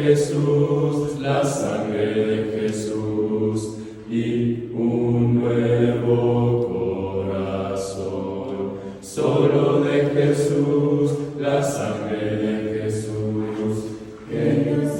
Jesús, la sangre de Jesús y un nuevo corazón. Solo de Jesús, la sangre de Jesús, que nos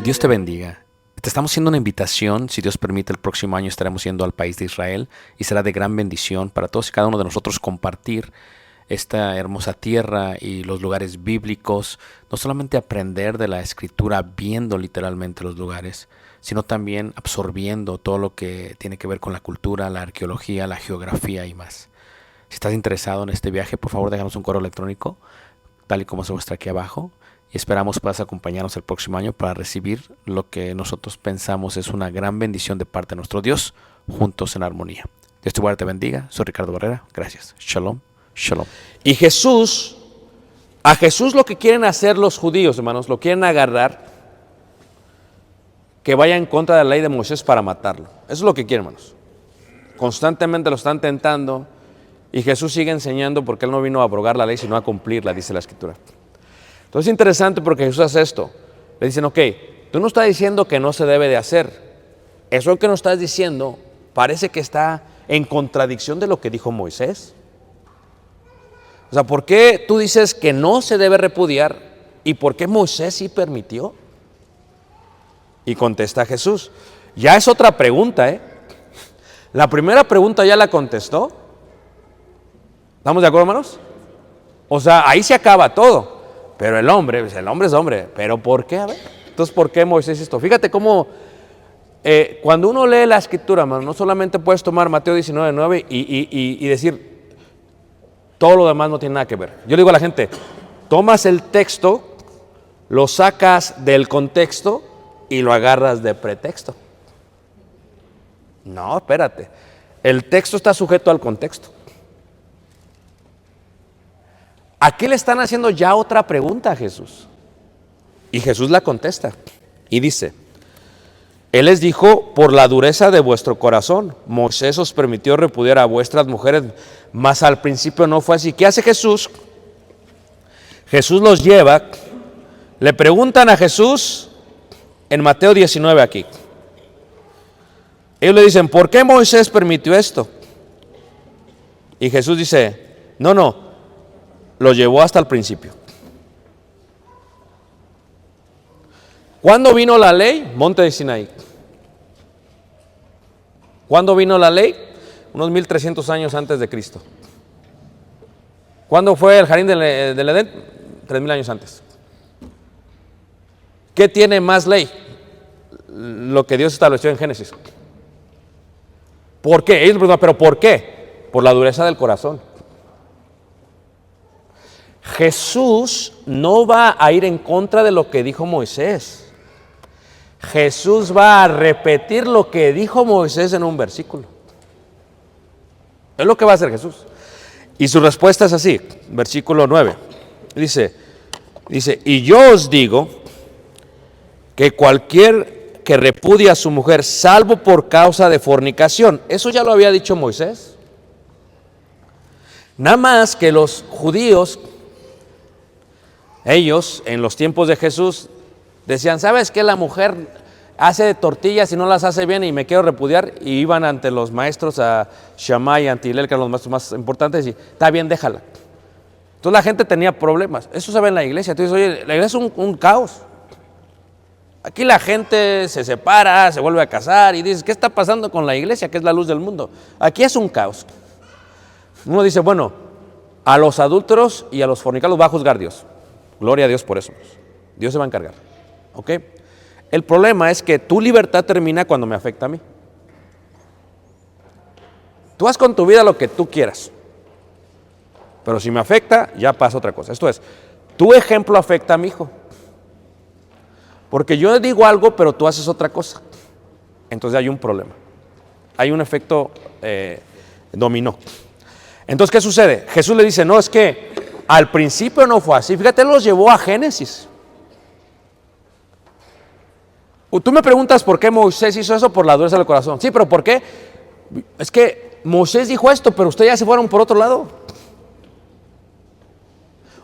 Dios te bendiga. Te estamos haciendo una invitación. Si Dios permite, el próximo año estaremos yendo al país de Israel y será de gran bendición para todos y cada uno de nosotros compartir esta hermosa tierra y los lugares bíblicos. No solamente aprender de la Escritura viendo literalmente los lugares, sino también absorbiendo todo lo que tiene que ver con la cultura, la arqueología, la geografía y más. Si estás interesado en este viaje, por favor déjanos un correo electrónico, tal y como se muestra aquí abajo. Y esperamos puedas acompañarnos el próximo año para recibir lo que nosotros pensamos es una gran bendición de parte de nuestro Dios, juntos en armonía. Dios te guarde, te bendiga. Soy Ricardo Barrera. Gracias. Shalom. Shalom. Y a Jesús lo que quieren hacer los judíos, hermanos, lo quieren agarrar, que vaya en contra de la ley de Moisés para matarlo. Eso es lo que quieren, hermanos. Constantemente lo están tentando y Jesús sigue enseñando porque Él no vino a abrogar la ley, sino a cumplirla, dice la Escritura. Entonces es interesante porque Jesús hace esto. Le dicen, ok, tú no estás diciendo que no se debe de hacer. Eso que no estás diciendo parece que está en contradicción de lo que dijo Moisés. O sea, ¿por qué tú dices que no se debe repudiar y por qué Moisés sí permitió? Y contesta Jesús. Ya es otra pregunta, ¿eh? La primera pregunta ya la contestó. ¿Estamos de acuerdo, hermanos? O sea, ahí se acaba todo. Pero el hombre es hombre. ¿Pero por qué? A ver. Entonces, ¿por qué Moisés esto? Fíjate cómo cuando uno lee la Escritura, hermano, no solamente puedes tomar Mateo 19:9 y decir todo lo demás no tiene nada que ver. Yo le digo a la gente, tomas el texto, lo sacas del contexto y lo agarras de pretexto. No, espérate. El texto está sujeto al contexto. Aquí le están haciendo ya otra pregunta a Jesús. Y Jesús la contesta. Y dice, Él les dijo, por la dureza de vuestro corazón, Moisés os permitió repudiar a vuestras mujeres, mas al principio no fue así. ¿Qué hace Jesús? Jesús los lleva, le preguntan a Jesús en Mateo 19 aquí. Ellos le dicen, ¿por qué Moisés permitió esto? Y Jesús dice, no, lo llevó hasta el principio. ¿Cuándo vino la ley? Monte de Sinaí. ¿Cuándo vino la ley? Unos 1300 años antes de Cristo. ¿Cuándo fue el jardín del Edén? 3000 años antes. ¿Qué tiene más ley? Lo que Dios estableció en Génesis. ¿Por qué? Ellos preguntan, ¿pero por qué? Por la dureza del corazón. Jesús no va a ir en contra de lo que dijo Moisés. Jesús va a repetir lo que dijo Moisés en un versículo. Es lo que va a hacer Jesús. Y su respuesta es así, versículo 9. Dice, y yo os digo que cualquier que repudie a su mujer, salvo por causa de fornicación. Eso ya lo había dicho Moisés. Nada más que los judíos, ellos en los tiempos de Jesús decían, ¿sabes qué? La mujer hace tortillas y no las hace bien y me quiero repudiar. Y iban ante los maestros, a Shammai y Antilel, que eran los maestros más importantes, y está bien, déjala. Entonces la gente tenía problemas. Eso se ve en la iglesia. Entonces, oye, la iglesia es un caos. Aquí la gente se separa, se vuelve a casar y dices, ¿qué está pasando con la iglesia, que es la luz del mundo? Aquí es un caos. Uno dice, bueno, a los adúlteros y a los fornicarios va a juzgar Dios. Gloria a Dios por eso. Dios se va a encargar. ¿Ok? El problema es que tu libertad termina cuando me afecta a mí. Tú haz con tu vida lo que tú quieras. Pero si me afecta, ya pasa otra cosa. Esto es, tu ejemplo afecta a mi hijo. Porque yo digo algo, pero tú haces otra cosa. Entonces hay un problema. Hay un efecto dominó. Entonces, ¿qué sucede? Jesús le dice, no, es que al principio no fue así. Fíjate, él los llevó a Génesis. Tú me preguntas por qué Moisés hizo eso, por la dureza del corazón. Sí, pero ¿por qué? Es que Moisés dijo esto, pero ustedes ya se fueron por otro lado.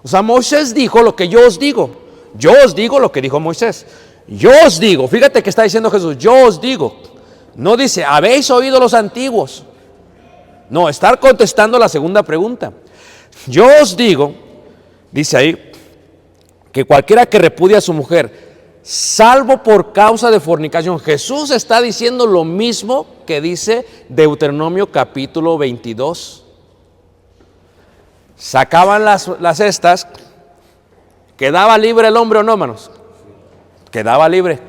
O sea, Moisés dijo lo que yo os digo. Yo os digo lo que dijo Moisés. Yo os digo, fíjate que está diciendo Jesús, yo os digo. No dice, habéis oído los antiguos. No, estar contestando la segunda pregunta. Yo os digo, dice ahí, que cualquiera que repudie a su mujer, salvo por causa de fornicación. Jesús está diciendo lo mismo que dice Deuteronomio capítulo 22. Sacaban las cestas, ¿quedaba libre el hombre o no, hermanos? Quedaba libre.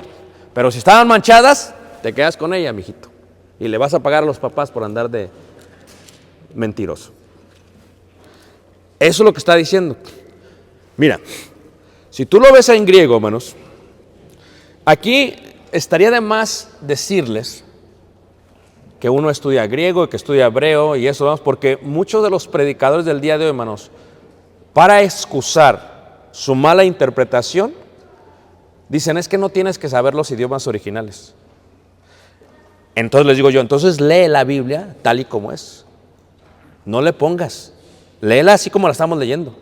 Pero si estaban manchadas, te quedas con ella, mijito. Y le vas a pagar a los papás por andar de mentiroso. Eso es lo que está diciendo. Mira, si tú lo ves en griego, hermanos, aquí estaría de más decirles que uno estudia griego y que estudia hebreo y eso, vamos, porque muchos de los predicadores del día de hoy, hermanos, para excusar su mala interpretación, dicen, es que no tienes que saber los idiomas originales. Entonces les digo yo, entonces lee la Biblia tal y como es. No le pongas, léela así como la estamos leyendo,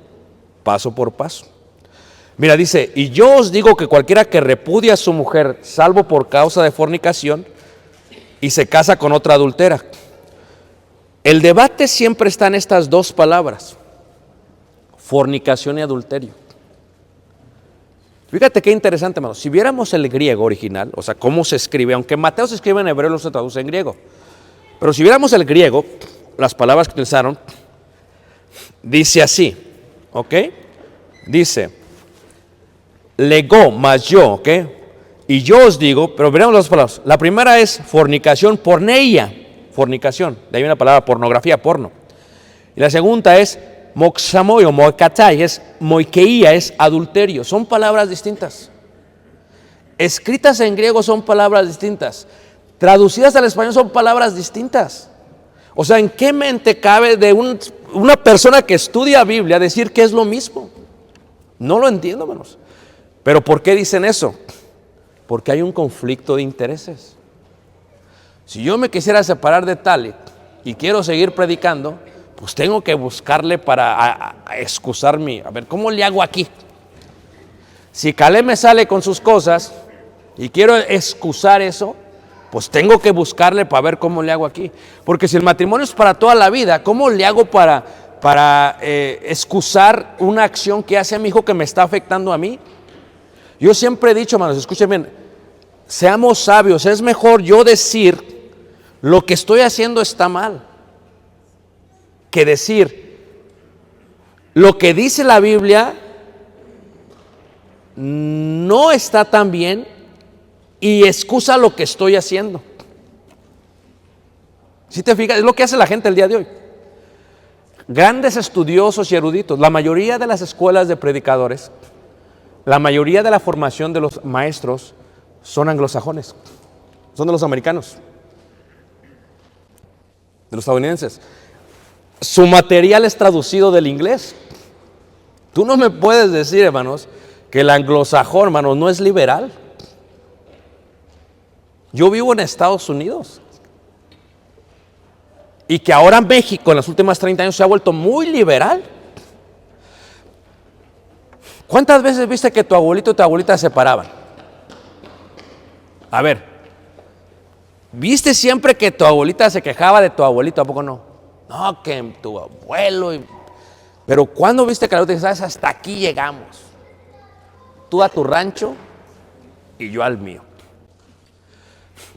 paso por paso. Mira, dice, y yo os digo que cualquiera que repudie a su mujer, salvo por causa de fornicación, y se casa con otra adúltera. El debate siempre está en estas dos palabras, fornicación y adulterio. Fíjate qué interesante, hermano. Si viéramos el griego original, o sea, cómo se escribe, aunque Mateo se escribe en hebreo, no se traduce en griego. Pero si viéramos el griego, las palabras que utilizaron, dice así, ¿ok? Dice, legó más yo, ¿ok? Y yo os digo, pero veremos las dos palabras. La primera es fornicación, porneia, fornicación. De ahí viene la palabra pornografía, porno. Y la segunda es moxamoi o moikatai, es moikeia, es adulterio. Son palabras distintas. Escritas en griego son palabras distintas. Traducidas al español son palabras distintas. O sea, ¿en qué mente cabe de una persona que estudia Biblia decir que es lo mismo? No lo entiendo, hermanos. ¿Pero por qué dicen eso? Porque hay un conflicto de intereses. Si yo me quisiera separar de tal y quiero seguir predicando, pues tengo que buscarle para excusar mi, a ver, ¿cómo le hago aquí? Si Caleb me sale con sus cosas y quiero excusar eso, pues tengo que buscarle para ver cómo le hago aquí. Porque si el matrimonio es para toda la vida, ¿cómo le hago para excusar una acción que hace a mi hijo que me está afectando a mí? Yo siempre he dicho, hermanos, escuchen bien, seamos sabios, es mejor yo decir lo que estoy haciendo está mal, que decir lo que dice la Biblia no está tan bien y excusa lo que estoy haciendo. Si te fijas, es lo que hace la gente el día de hoy. grandes estudiosos y eruditos. La mayoría de las escuelas de predicadores, la mayoría de la formación de los maestros son anglosajones, son de los americanos, de los estadounidenses. Su material es traducido del inglés. Tú no me puedes decir, hermanos, que el anglosajón, hermanos, no es liberal. Yo vivo en Estados Unidos. Y que ahora México en los últimos 30 años se ha vuelto muy liberal. ¿Cuántas veces viste que tu abuelito y tu abuelita se separaban? A ver, ¿viste siempre que tu abuelita se quejaba de tu abuelito? ¿A poco no? No, que tu abuelo. Pero ¿cuándo viste que la abuelita dice, sabes, hasta aquí llegamos? Tú a tu rancho y yo al mío.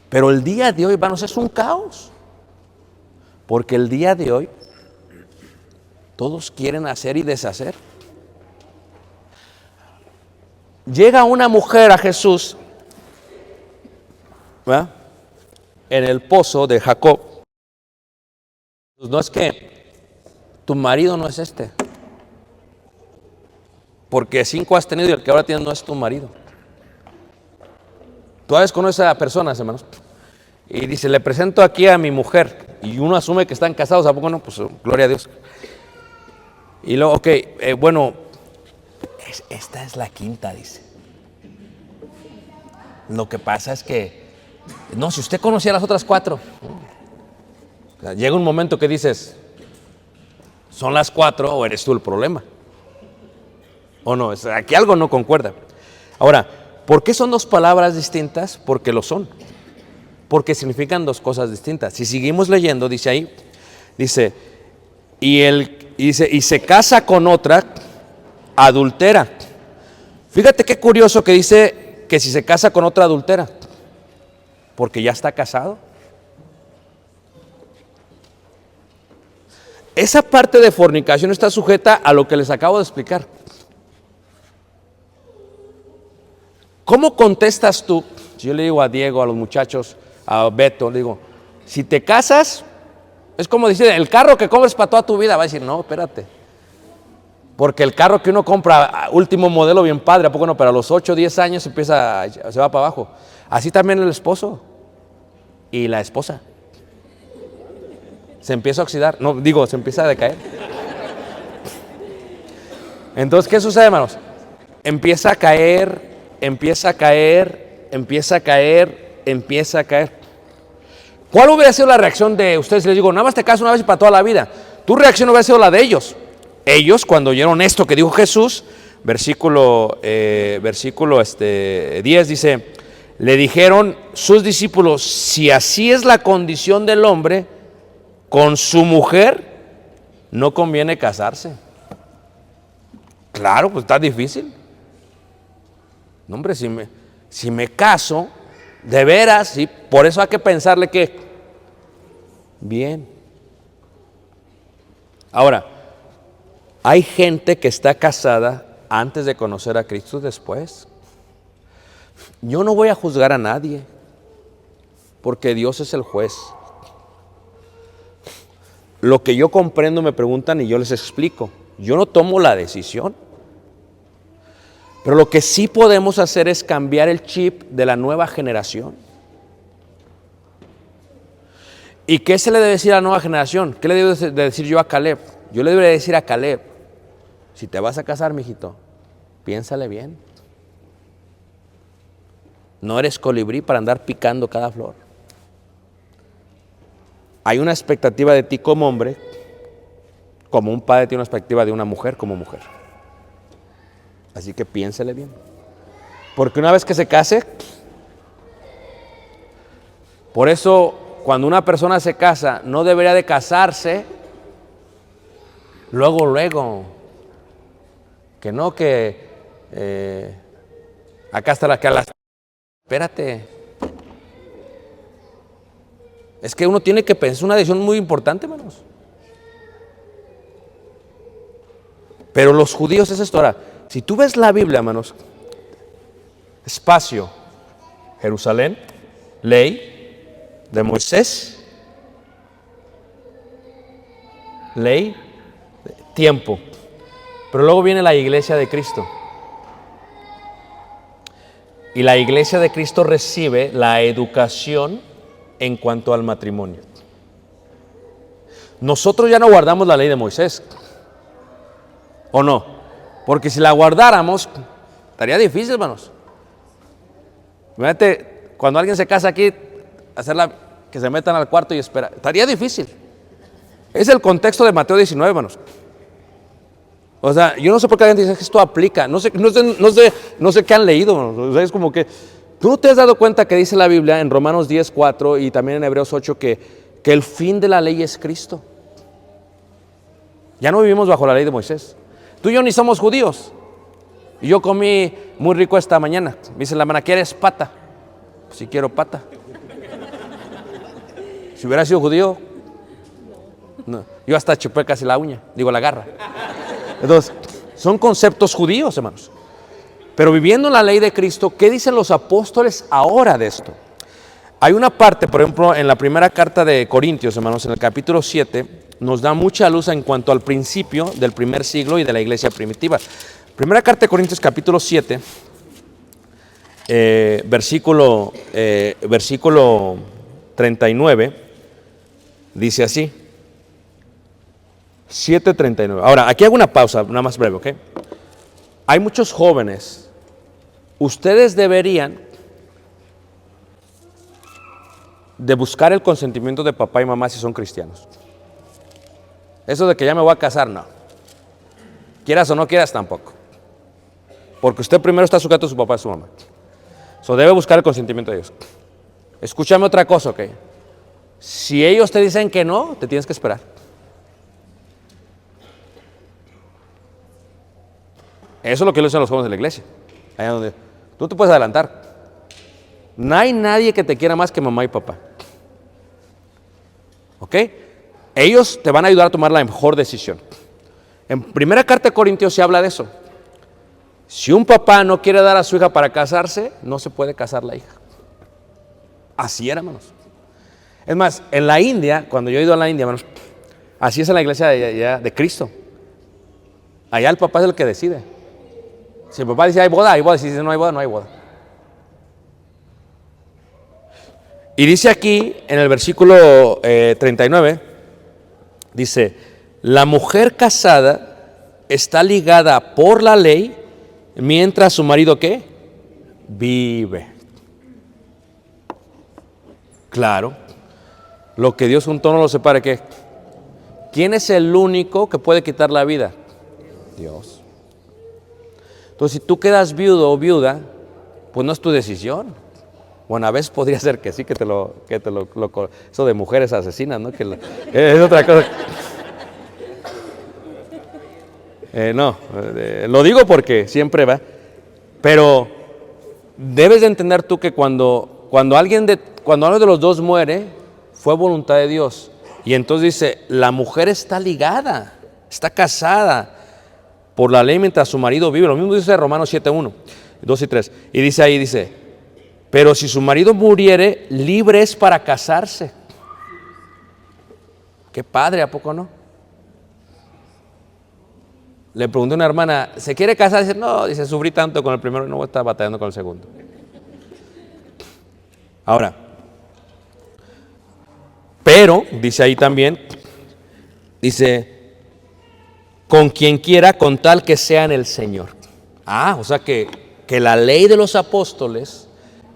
Pero el día de hoy, hermanos, es un caos. Porque el día de hoy todos quieren hacer y deshacer. Llega una mujer a Jesús, ¿verdad?, en el pozo de Jacob. No es que tu marido no es este, porque 5 has tenido y el que ahora tienes no es tu marido. Tú a veces conoces a personas, hermanos, y dice, le presento aquí a mi mujer, y uno asume que están casados, ¿a poco no? Pues gloria a Dios. Y luego, ok, bueno, esta es la quinta, dice. Lo que pasa es que, no, si usted conocía las otras 4, o sea, llega un momento que dices, ¿son las 4 o eres tú el problema? ¿O no? Aquí algo no concuerda. Ahora, ¿por qué son 2 palabras distintas? Porque lo son. Porque significan 2 cosas distintas. Si seguimos leyendo, dice ahí, dice, y se casa con otra, adultera. Fíjate qué curioso que dice que si se casa con otra adultera, porque ya está casado. Esa parte de fornicación está sujeta a lo que les acabo de explicar. ¿Cómo contestas tú? Si yo le digo a Diego, a los muchachos, a Beto, le digo, si te casas, es como decir, el carro que compres para toda tu vida, va a decir, no, espérate. Porque el carro que uno compra, último modelo bien padre, ¿a poco no? Pero a los 8 o 10 años se va para abajo. Así también el esposo y la esposa. Se empieza a oxidar, no, digo, se empieza a decaer. Entonces, ¿qué sucede, hermanos? Empieza a caer, empieza a caer, empieza a caer, empieza a caer. ¿Cuál hubiera sido la reacción de ustedes? Les digo, nada más te casas una vez y para toda la vida. Tu reacción hubiera sido la de ellos. Ellos, cuando oyeron esto que dijo Jesús, versículo 10 dice, le dijeron sus discípulos, si así es la condición del hombre, con su mujer no conviene casarse. Claro, pues está difícil. No, hombre, si me caso, de veras, ¿sí? Por eso hay que pensarle que bien. Ahora, hay gente que está casada antes de conocer a Cristo, después. Yo no voy a juzgar a nadie, porque Dios es el juez. Lo que yo comprendo me preguntan y yo les explico. Yo no tomo la decisión. Pero lo que sí podemos hacer es cambiar el chip de la nueva generación. ¿Y qué se le debe decir a la nueva generación? ¿Qué le debo de decir yo a Caleb? Yo le debería decir a Caleb, si te vas a casar, mijito, piénsale bien. No eres colibrí para andar picando cada flor. Hay una expectativa de ti como hombre, como un padre tiene una expectativa de una mujer como mujer. Así que piénsele bien. Porque una vez que se case, por eso cuando una persona se casa, no debería de casarse luego. Que no, que acá está la... Espérate. Es que uno tiene que pensar, una decisión muy importante, hermanos. Pero los judíos es esto. Ahora, si tú ves la Biblia, hermanos, espacio, Jerusalén, ley de Moisés, ley tiempo. Pero luego viene la iglesia de Cristo. Y la iglesia de Cristo recibe la educación en cuanto al matrimonio. Nosotros ya no guardamos la ley de Moisés, ¿o no? Porque si la guardáramos, estaría difícil, hermanos. Imagínate, cuando alguien se casa aquí, que se metan al cuarto y esperar. Estaría difícil. Es el contexto de Mateo 19, hermanos. O sea, yo no sé por qué alguien dice que esto aplica. No sé qué han leído, hermanos. O sea, es como que tú no te has dado cuenta que dice la Biblia en Romanos 10:4 y también en Hebreos 8 que el fin de la ley es Cristo. Ya no vivimos bajo la ley de Moisés. Tú y yo ni somos judíos. Y yo comí muy rico esta mañana. Me dice la hermana, ¿quieres pata? Pues sí quiero pata. Si hubiera sido judío, no. Yo hasta chupé casi la uña, la garra. Entonces, son conceptos judíos, hermanos. Pero viviendo en la ley de Cristo, ¿qué dicen los apóstoles ahora de esto? Hay una parte, por ejemplo, en la primera carta de Corintios, hermanos, en el capítulo 7, nos da mucha luz en cuanto al principio del primer siglo y de la iglesia primitiva. Primera carta de Corintios, capítulo 7, versículo 39, dice así. 7:39. Ahora, aquí hago una pausa, nada más breve, ¿ok? Hay muchos jóvenes. Ustedes deberían de buscar el consentimiento de papá y mamá si son cristianos. Eso de que ya me voy a casar, no. Quieras o no quieras, tampoco. Porque usted primero está sujeto a su papá y a su mamá. So, debe buscar el consentimiento de ellos. Escúchame otra cosa, ¿ok? Si ellos te dicen que no, te tienes que esperar. Eso es lo que le dicen los jóvenes de la iglesia. Allá donde tú te puedes adelantar. No hay nadie que te quiera más que mamá y papá. ¿Ok? Ellos te van a ayudar a tomar la mejor decisión. En primera carta de Corintios se habla de eso. Si un papá no quiere dar a su hija para casarse, no se puede casar la hija. Así era, hermanos. Es más, en la India, cuando yo he ido a la India, hermanos, así es en la iglesia de Cristo. Allá el papá es el que decide. Si el papá dice hay boda, hay boda. Si dice no hay boda, no hay boda. Y dice aquí, en el versículo 39, dice, la mujer casada está ligada por la ley mientras su marido, ¿qué? Vive. Claro. Lo que Dios juntó no lo separe, ¿qué? ¿Quién es el único que puede quitar la vida? Dios. Entonces, si tú quedas viudo o viuda, pues no es tu decisión. Bueno, a veces podría ser que sí, eso de mujeres asesinas, ¿no? Es otra cosa. Lo digo porque siempre va. Pero debes de entender tú que cuando uno de los dos muere, fue voluntad de Dios. Y entonces dice, la mujer está ligada, está casada por la ley mientras su marido vive. Lo mismo dice Romanos 7:1, 2 y 3. Y dice ahí, pero si su marido muriere, libre es para casarse. Qué padre, ¿a poco no? Le pregunté a una hermana, ¿se quiere casar? Dice, no, sufrí tanto con el primero, no voy a estar batallando con el segundo. Ahora, pero, dice ahí también, con quien quiera, con tal que sea en el Señor. O sea que la ley de los apóstoles,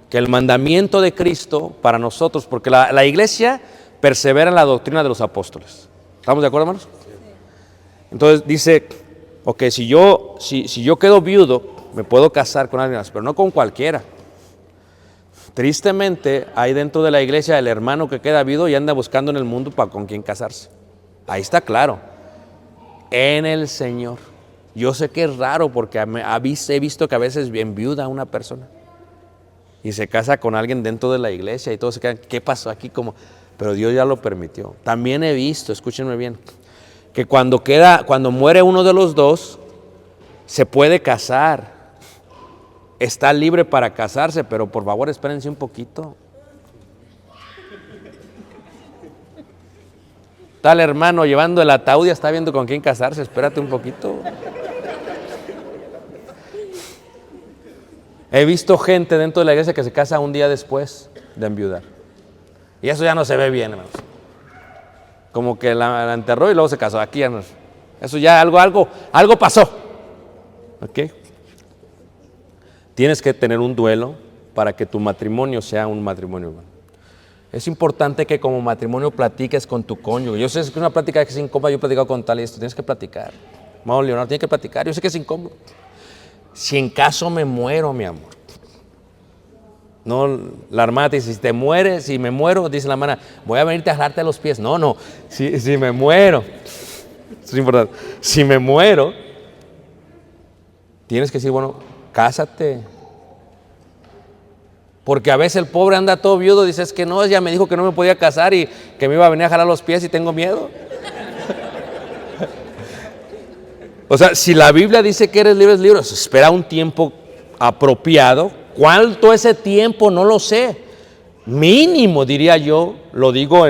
que el mandamiento de Cristo para nosotros, porque la iglesia persevera en la doctrina de los apóstoles. ¿Estamos de acuerdo, hermanos? Entonces dice, ok, si yo quedo viudo, me puedo casar con alguien más, pero no con cualquiera. Tristemente, hay dentro de la iglesia el hermano que queda viudo y anda buscando en el mundo con quién casarse. Ahí está claro. En el Señor. Yo sé que es raro porque he visto que a veces enviuda a una persona y se casa con alguien dentro de la iglesia y todos se quedan, ¿qué pasó aquí? Pero Dios ya lo permitió. También he visto, escúchenme bien, que cuando muere uno de los dos, se puede casar. Está libre para casarse, pero por favor espérense un poquito. Está el hermano llevando el ataúd y está viendo con quién casarse. Espérate un poquito. He visto gente dentro de la iglesia que se casa un día después de enviudar. Y eso ya no se ve bien, hermanos. Como que la enterró y luego se casó. Aquí ya no. Eso ya algo pasó. ¿Ok? Tienes que tener un duelo para que tu matrimonio sea un matrimonio bueno. Es importante que como matrimonio platiques con tu cónyuge. Yo sé que es una plática que es incómoda. Yo he platicado con tal y esto. Tienes que platicar. Hermano Leonardo, tienes que platicar. Yo sé que es incómodo. Si en caso me muero, mi amor. No, la hermana te dice, si te mueres, si me muero, dice la hermana, voy a venirte a jalarte los pies. No, si me muero, eso es importante. Si me muero, tienes que decir, bueno, cásate. Porque a veces el pobre anda todo viudo, dice, es que no, ella me dijo que no me podía casar y que me iba a venir a jalar los pies y tengo miedo. O sea, si la Biblia dice que eres libre, espera un tiempo apropiado. ¿Cuánto ese tiempo? No lo sé. Mínimo, diría yo, lo digo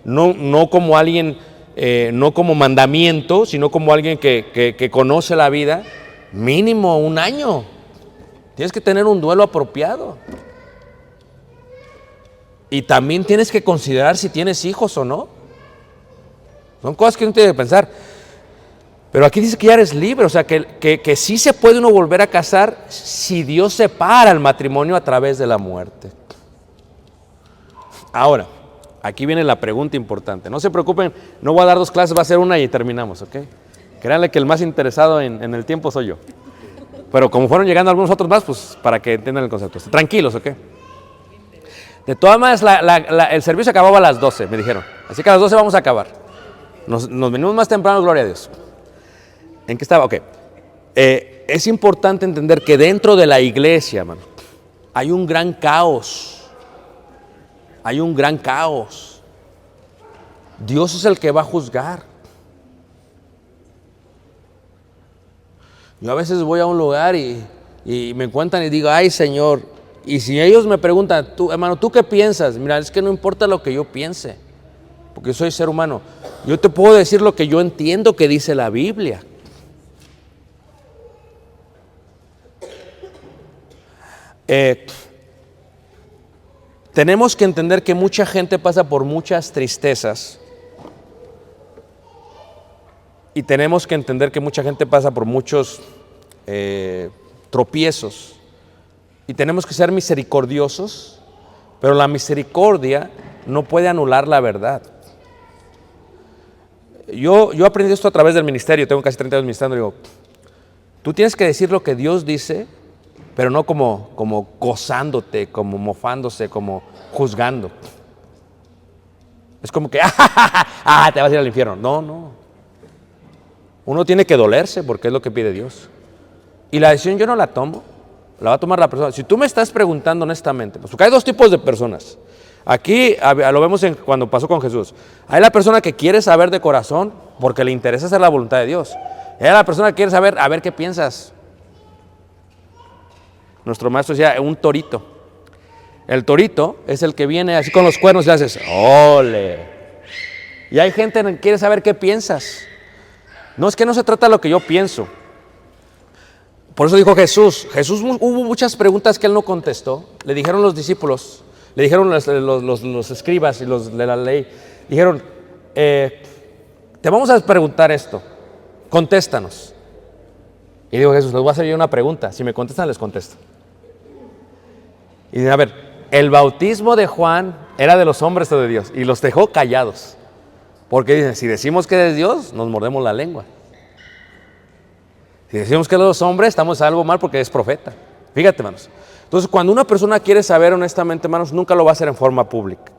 no como alguien, no como mandamiento, sino como alguien que conoce la vida. Mínimo 1 año. Tienes que tener un duelo apropiado. Y también tienes que considerar si tienes hijos o no. Son cosas que uno tiene que pensar. Pero aquí dice que ya eres libre, o sea, que sí se puede uno volver a casar si Dios separa el matrimonio a través de la muerte. Ahora, aquí viene la pregunta importante. No se preocupen, no voy a dar 2 clases, va a ser una y terminamos, ¿ok? Créanle que el más interesado en el tiempo soy yo. Pero como fueron llegando algunos otros más, pues para que entiendan el concepto. Tranquilos, ¿ok? De todas maneras, el servicio acababa a las 12, me dijeron. Así que a las 12 vamos a acabar. Nos venimos más temprano, gloria a Dios. ¿En qué estaba? Ok. Es importante entender que dentro de la iglesia, hermano, hay un gran caos. Hay un gran caos. Dios es el que va a juzgar. Yo a veces voy a un lugar y me cuentan y digo, ay Señor, y si ellos me preguntan, tú, hermano, ¿tú qué piensas? Mira, es que no importa lo que yo piense, porque yo soy ser humano. Yo te puedo decir lo que yo entiendo que dice la Biblia. Tenemos que entender que mucha gente pasa por muchas tristezas y tenemos que entender que mucha gente pasa por muchos tropiezos y tenemos que ser misericordiosos, pero la misericordia no puede anular la verdad. Yo aprendí esto a través del ministerio, tengo casi 30 años ministrando, digo, tú tienes que decir lo que Dios dice, pero no como gozándote, como mofándose, como juzgando. Es como que, te vas a ir al infierno. No. Uno tiene que dolerse porque es lo que pide Dios. Y la decisión yo no la tomo, la va a tomar la persona. Si tú me estás preguntando honestamente, pues, porque hay 2 tipos de personas. Aquí lo vemos cuando pasó con Jesús. Hay la persona que quiere saber de corazón porque le interesa hacer la voluntad de Dios. Y hay la persona que quiere saber, a ver qué piensas. Nuestro maestro decía, un torito. El torito es el que viene así con los cuernos y haces, ¡ole! Y hay gente que quiere saber qué piensas. No, es que no se trata de lo que yo pienso. Por eso dijo Jesús. Hubo muchas preguntas que él no contestó. Le dijeron los discípulos, le dijeron los escribas y los de la ley, dijeron, te vamos a preguntar esto, contéstanos. Y dijo Jesús, les voy a hacer yo una pregunta, si me contestan les contesto. Y dice, a ver, el bautismo de Juan era de los hombres o de Dios, y los dejó callados, porque dicen, si decimos que es de Dios, nos mordemos la lengua. Si decimos que es de los hombres, estamos algo mal porque es profeta. Fíjate, hermanos. Entonces, cuando una persona quiere saber honestamente, hermanos, nunca lo va a hacer en forma pública.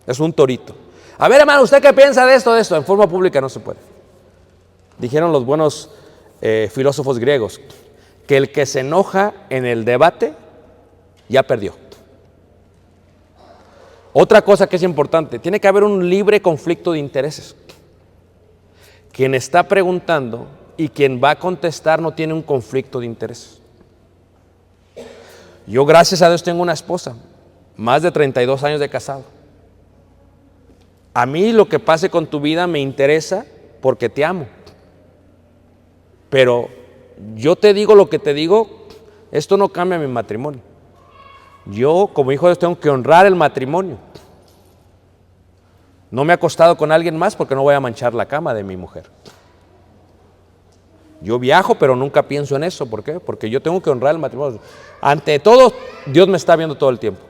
Es un torito. A ver, hermano, ¿usted qué piensa de esto, de esto? En forma pública no se puede. Dijeron los buenos filósofos griegos que el que se enoja en el debate ya perdió. Otra cosa que es importante, tiene que haber un libre conflicto de intereses. Quien está preguntando y quien va a contestar no tiene un conflicto de intereses. Yo, gracias a Dios, tengo una esposa, más de 32 años de casado. A mí lo que pase con tu vida me interesa porque te amo. Pero yo te digo lo que te digo, esto no cambia mi matrimonio. Yo, como hijo de Dios, tengo que honrar el matrimonio. No me he acostado con alguien más porque no voy a manchar la cama de mi mujer. Yo viajo, pero nunca pienso en eso. ¿Por qué? Porque yo tengo que honrar el matrimonio. Ante todo, Dios me está viendo todo el tiempo.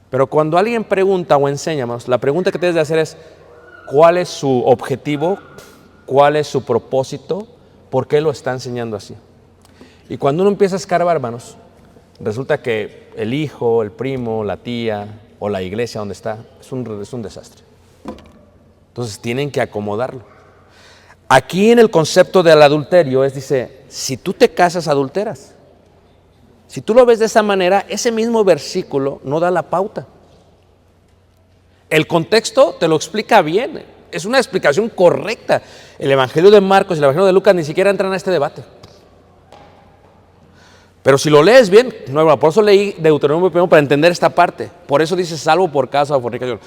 Pero cuando alguien pregunta o enseña, hermanos, la pregunta que tienes de hacer es, ¿cuál es su objetivo? ¿Cuál es su propósito? ¿Por qué lo está enseñando así? Y cuando uno empieza a escarbar, hermanos, resulta que el hijo, el primo, la tía o la iglesia donde está es un desastre. Entonces tienen que acomodarlo. Aquí en el concepto del adulterio dice, si tú te casas, adulteras. Si tú lo ves de esa manera, ese mismo versículo no da la pauta. El contexto te lo explica bien, es una explicación correcta. El Evangelio de Marcos y el Evangelio de Lucas ni siquiera entran a este debate. Pero si lo lees bien, no, por eso leí Deuteronomio primero para entender esta parte. Por eso dice salvo por causa de fornicación.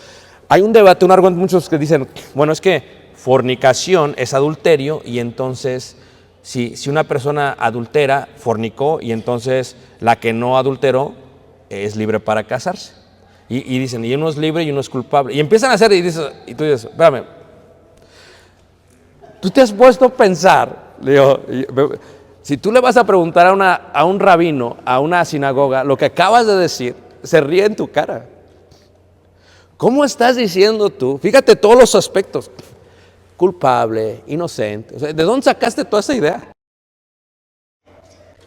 Hay un debate, un argumento, muchos que dicen, bueno, es que fornicación es adulterio y entonces si una persona adultera, fornicó y entonces la que no adulteró es libre para casarse. Y dicen, y uno es libre y uno es culpable. Y empiezan a hacer y tú dices, espérame, tú te has puesto a pensar, digo, si tú le vas a preguntar a un rabino, a una sinagoga, lo que acabas de decir, se ríe en tu cara. ¿Cómo estás diciendo tú? Fíjate todos los aspectos. Culpable, inocente. O sea, ¿de dónde sacaste toda esa idea?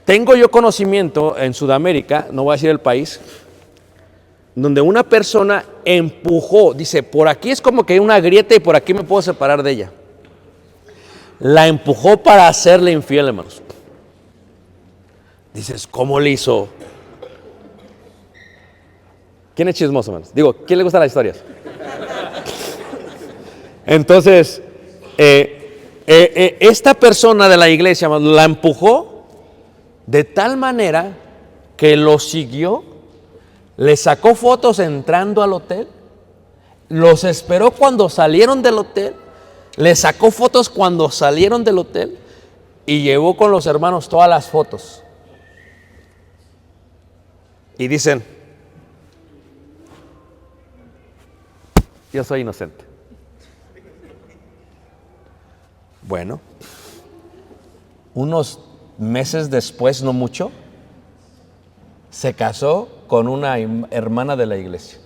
Tengo yo conocimiento en Sudamérica, no voy a decir el país, donde una persona empujó, dice, por aquí es como que hay una grieta y por aquí me puedo separar de ella. La empujó para hacerle infiel, hermanos. Dices, ¿cómo le hizo? ¿Quién es chismoso, hermanos? Digo, ¿quién le gustan las historias? Entonces, esta persona de la iglesia, hermanos, la empujó de tal manera que lo siguió, le sacó fotos entrando al hotel, los esperó cuando salieron del hotel, le sacó fotos cuando salieron del hotel y llevó con los hermanos todas las fotos. Y dicen, yo soy inocente. Bueno, unos meses después, no mucho, se casó con una hermana de la iglesia.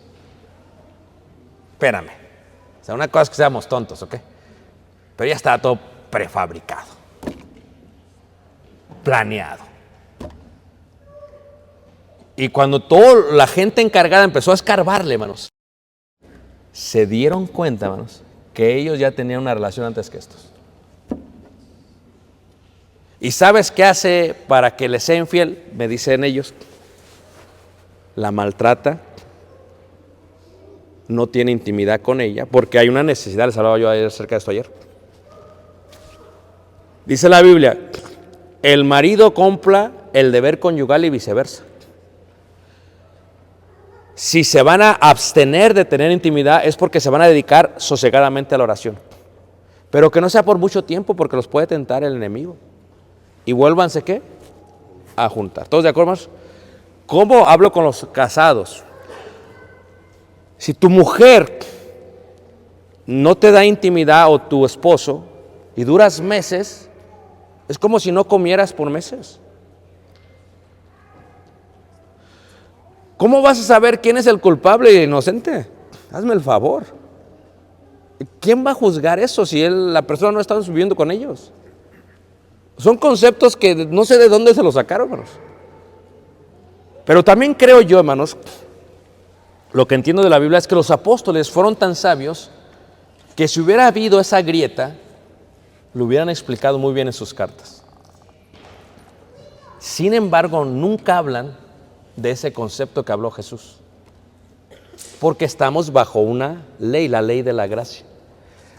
Espérame, o sea, una cosa es que seamos tontos, ¿ok? Pero ya estaba todo prefabricado, planeado. Y cuando toda la gente encargada empezó a escarbarle, hermanos, se dieron cuenta, hermanos, que ellos ya tenían una relación antes que estos. ¿Y sabes qué hace para que le sea infiel? Me dicen ellos. La maltrata, no tiene intimidad con ella, porque hay una necesidad, les hablaba yo acerca de esto ayer. Dice la Biblia, el marido cumpla el deber conyugal y viceversa. Si se van a abstener de tener intimidad es porque se van a dedicar sosegadamente a la oración. Pero que no sea por mucho tiempo porque los puede tentar el enemigo. Y vuélvanse, ¿qué? A juntar. ¿Todos de acuerdo, hermanos? ¿Cómo hablo con los casados? Si tu mujer no te da intimidad o tu esposo y duras meses, es como si no comieras por meses. ¿Cómo vas a saber quién es el culpable e inocente? Hazme el favor. ¿Quién va a juzgar eso si la persona no está viviendo con ellos? Son conceptos que no sé de dónde se los sacaron, hermanos. Pero también creo yo, hermanos, lo que entiendo de la Biblia es que los apóstoles fueron tan sabios que si hubiera habido esa grieta, lo hubieran explicado muy bien en sus cartas. Sin embargo, nunca hablan de ese concepto que habló Jesús. Porque estamos bajo una ley, la ley de la gracia.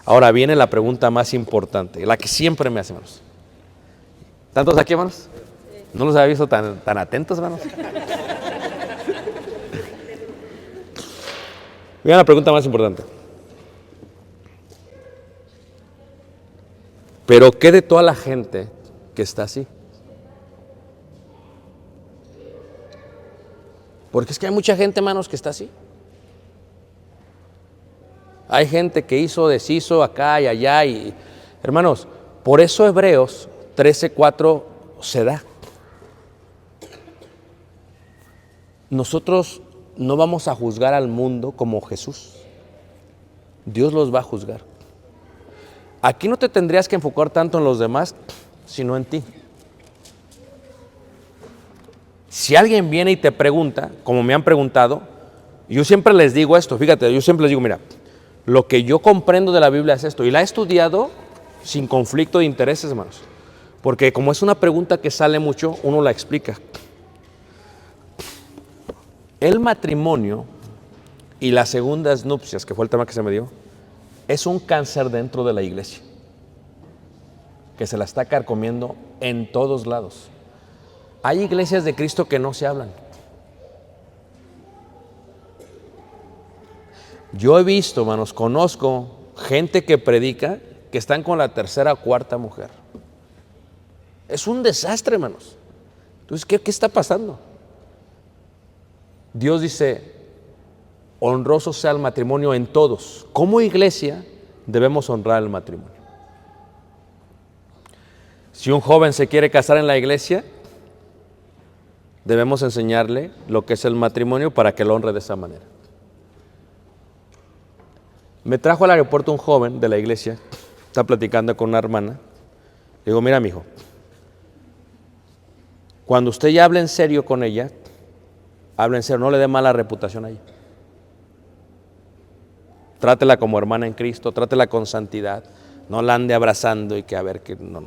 Ahora viene la pregunta más importante, la que siempre me hacen, hermanos. ¿Tantos aquí, hermanos? ¿No los había visto tan atentos, hermanos? Vean la pregunta más importante. Pero ¿qué de toda la gente que está así? Porque es que hay mucha gente, hermanos, que está así. Hay gente que hizo, deshizo acá y allá. Y, hermanos, por eso Hebreos 13:4 se da. Nosotros no vamos a juzgar al mundo como Jesús. Dios los va a juzgar. Aquí no te tendrías que enfocar tanto en los demás, sino en ti. Si alguien viene y te pregunta, como me han preguntado, yo siempre les digo esto, fíjate, yo siempre les digo, mira, lo que yo comprendo de la Biblia es esto, y la he estudiado sin conflicto de intereses, hermanos, porque como es una pregunta que sale mucho, uno la explica. El matrimonio y las segundas nupcias, que fue el tema que se me dio, es un cáncer dentro de la iglesia, que se la está carcomiendo en todos lados. Hay iglesias de Cristo que no se hablan. Yo he visto, hermanos, conozco gente que predica que están con la tercera o cuarta mujer. Es un desastre, hermanos. Entonces, ¿qué está pasando? Dios dice, honroso sea el matrimonio en todos. Como iglesia debemos honrar el matrimonio. Si un joven se quiere casar en la iglesia, debemos enseñarle lo que es el matrimonio para que lo honre de esa manera. Me trajo al aeropuerto un joven de la iglesia, está platicando con una hermana. Le digo, mira, mijo, cuando usted ya hable en serio con ella, hable en serio, no le dé mala reputación a ella. Trátela como hermana en Cristo, trátela con santidad, no la ande abrazando y que a ver que no.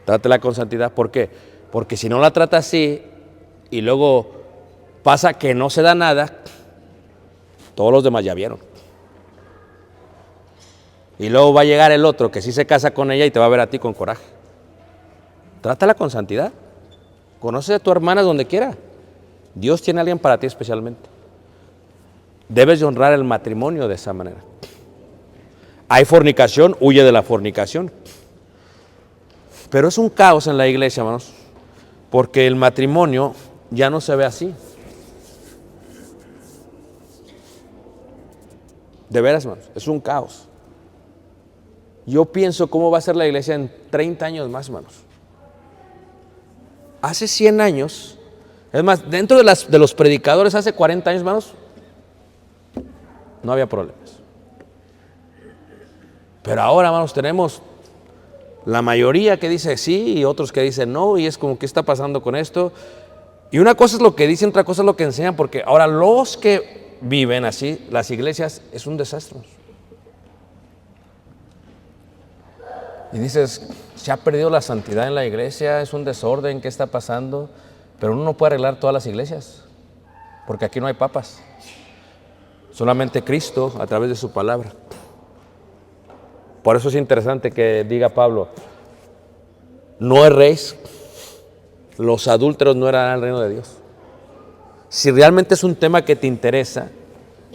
Trátela con santidad, ¿por qué? Porque si no la trata así y luego pasa que no se da nada, todos los demás ya vieron. Y luego va a llegar el otro que sí se casa con ella y te va a ver a ti con coraje. Trátala con santidad. Conoce a tu hermana donde quiera. Dios tiene a alguien para ti especialmente. Debes de honrar el matrimonio de esa manera. Hay fornicación, huye de la fornicación. Pero es un caos en la iglesia, hermanos, porque el matrimonio ya no se ve así. De veras, hermanos, es un caos. Yo pienso cómo va a ser la iglesia en 30 años más, hermanos. Hace 100 años, es más, dentro de los predicadores hace 40 años, hermanos, no había problemas. Pero ahora, hermanos, tenemos la mayoría que dice sí y otros que dicen no, y es como, ¿qué está pasando con esto? Y una cosa es lo que dicen, otra cosa es lo que enseñan, porque ahora los que viven así, las iglesias, es un desastre. Y dices, se ha perdido la santidad en la iglesia, es un desorden, ¿qué está pasando? Pero uno no puede arreglar todas las iglesias, porque aquí no hay papas. Solamente Cristo a través de su palabra. Por eso es interesante que diga Pablo, no erréis, los adúlteros no heredarán el reino de Dios. Si realmente es un tema que te interesa,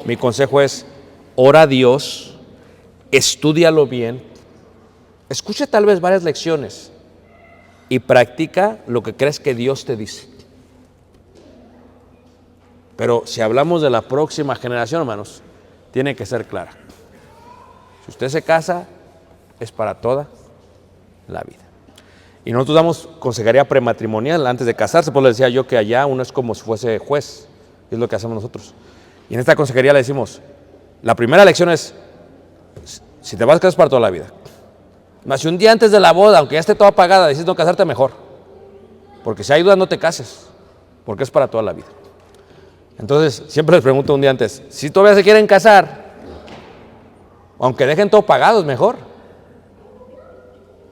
mi consejo es, ora a Dios, estúdialo bien, escucha tal vez varias lecciones y practica lo que crees que Dios te dice. Pero si hablamos de la próxima generación, hermanos, tiene que ser clara. Si usted se casa, es para toda la vida. Y nosotros damos consejería prematrimonial antes de casarse, pues le decía yo que allá uno es como si fuese juez, es lo que hacemos nosotros. Y en esta consejería le decimos, la primera lección es, si te vas a casar es para toda la vida. Mas si un día antes de la boda, aunque ya esté toda pagada, decides no casarte, mejor. Porque si hay dudas, no te cases, porque es para toda la vida. Entonces, siempre les pregunto un día antes, si todavía se quieren casar, aunque dejen todo pagado, es mejor.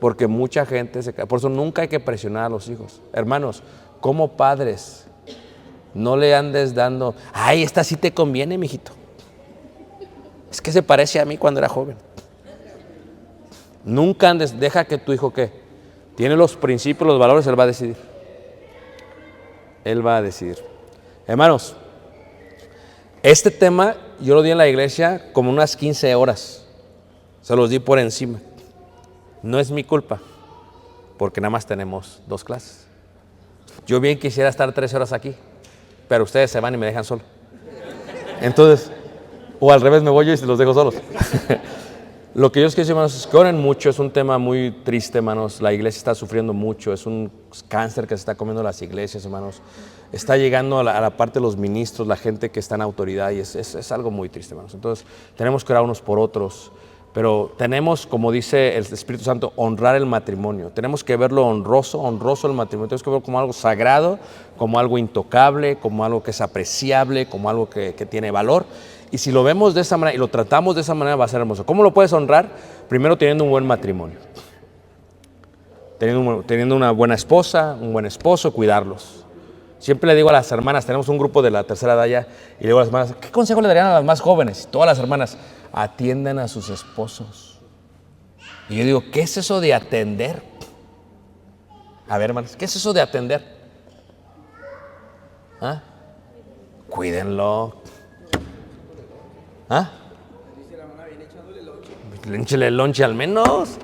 Porque mucha gente se casa. Por eso nunca hay que presionar a los hijos. Hermanos, como padres, no le andes dando, ay, esta sí te conviene, mijito. Es que se parece a mí cuando era joven. Nunca andes, deja que tu hijo, ¿qué? Tiene los principios, los valores, él va a decidir. Él va a decidir. Hermanos, este tema yo lo di en la iglesia como unas 15 horas. Se los di por encima. No es mi culpa, porque nada más tenemos 2 clases. Yo bien quisiera estar 3 horas aquí, pero ustedes se van y me dejan solo. Entonces, o al revés, me voy yo y se los dejo solos. Lo que yo les quiero decir, hermanos, es que oren mucho. Es un tema muy triste, hermanos. La iglesia está sufriendo mucho. Es un cáncer que se está comiendo las iglesias, hermanos. Está llegando a la parte de los ministros, la gente que está en autoridad, y es algo muy triste, hermanos. Entonces, tenemos que orar unos por otros. Pero tenemos, como dice el Espíritu Santo, honrar el matrimonio. Tenemos que verlo honroso el matrimonio. Tenemos que verlo como algo sagrado, como algo intocable, como algo que es apreciable, como algo que tiene valor. Y si lo vemos de esa manera y lo tratamos de esa manera, va a ser hermoso. ¿Cómo lo puedes honrar? Primero teniendo un buen matrimonio. Teniendo una buena esposa, un buen esposo, cuidarlos. Siempre le digo a las hermanas, tenemos un grupo de la tercera edad ya, y le digo a las hermanas, ¿qué consejo le darían a las más jóvenes? Todas las hermanas, atiendan a sus esposos. Y yo digo, ¿qué es eso de atender? A ver, hermanas, ¿qué es eso de atender? ¿Ah? Cuídenlo. ¿Ah? Échale el lonche al menos.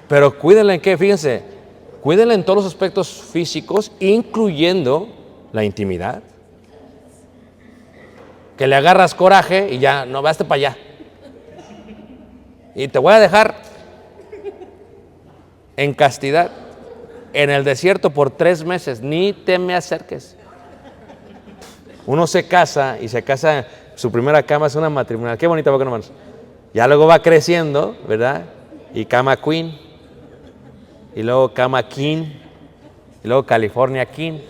Pero cuídenla en qué, fíjense, cuídenla en todos los aspectos físicos, incluyendo la intimidad. Que le agarras coraje y ya, no, vaste para allá. Y te voy a dejar en castidad, en el desierto por 3 meses, ni te me acerques. Uno se casa y se casa, su primera cama es una matrimonial. Qué bonita, ¿por qué no, hermanos? Ya luego va creciendo, ¿verdad? Y cama queen, y luego cama king, y luego California king.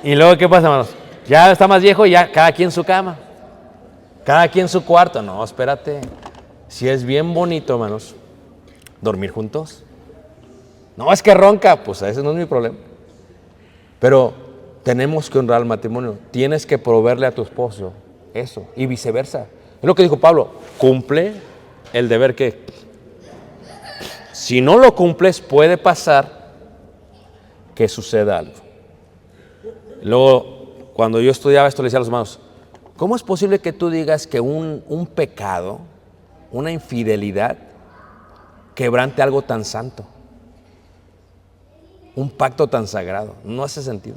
Y luego, ¿qué pasa, hermanos? Ya está más viejo y ya cada quien su cama, cada quien su cuarto. No, espérate. Si es bien bonito, hermanos, dormir juntos. No, es que ronca, pues ese no es mi problema. Pero tenemos que honrar el matrimonio. Tienes que proveerle a tu esposo eso y viceversa. Es lo que dijo Pablo, cumple el deber que si no lo cumples puede pasar que suceda algo. Luego, cuando yo estudiaba esto, le decía a los hermanos, ¿cómo es posible que tú digas que un pecado, una infidelidad, quebrante algo tan santo? Un pacto tan sagrado. No hace sentido.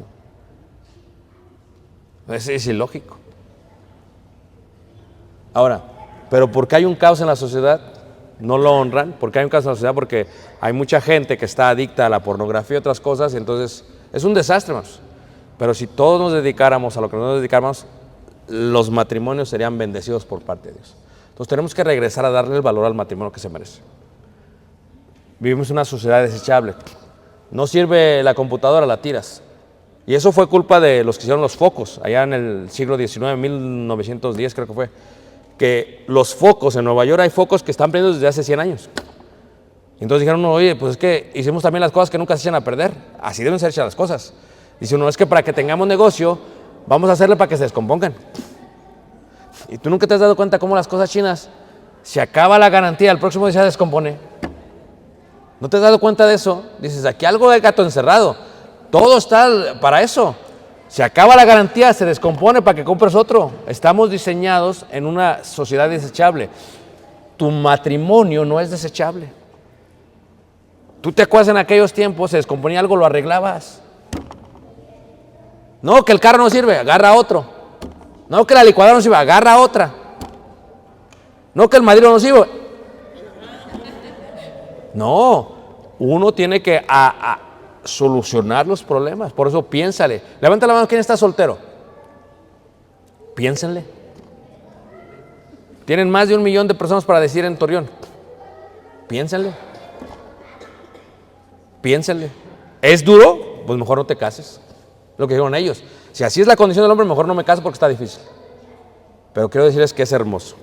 Es ilógico. Ahora, ¿pero por qué hay un caos en la sociedad? No lo honran. ¿Por qué hay un caos en la sociedad? Porque hay mucha gente que está adicta a la pornografía y otras cosas, y entonces es un desastre, hermanos. Pero si todos nos dedicáramos a lo que nos dedicamos, los matrimonios serían bendecidos por parte de Dios. Entonces tenemos que regresar a darle el valor al matrimonio que se merece. Vivimos en una sociedad desechable. No sirve la computadora, la tiras. Y eso fue culpa de los que hicieron los focos, allá en el siglo XIX, 1910 creo que fue. Que los focos, en Nueva York hay focos que están prendidos desde hace 100 años. Entonces dijeron, oye, pues es que hicimos también las cosas que nunca se echan a perder. Así deben ser hechas las cosas. Dice uno, es que para que tengamos negocio, vamos a hacerle para que se descompongan. Y tú nunca te has dado cuenta cómo las cosas chinas, se acaba la garantía, el próximo día se descompone. ¿No te has dado cuenta de eso? Dices, aquí algo de gato encerrado. Todo está para eso. Se acaba la garantía, se descompone para que compres otro. Estamos diseñados en una sociedad desechable. Tu matrimonio no es desechable. Tú te acuerdas en aquellos tiempos, se descomponía algo, lo arreglabas. No, que el carro no sirve, agarra otro. No, que la licuadora no sirve, agarra otra. No, que el madrino no sirve. No, uno tiene que solucionar los problemas. Por eso piénsale. Levanta la mano, ¿quién está soltero? Piénsenle. Tienen más de 1 millón de personas para decir en Torreón. Piénsenle. Piénsenle. ¿Es duro? Pues mejor no te cases. Lo que dijeron ellos. Si así es la condición del hombre, mejor no me caso porque está difícil. Pero quiero decirles que es hermoso.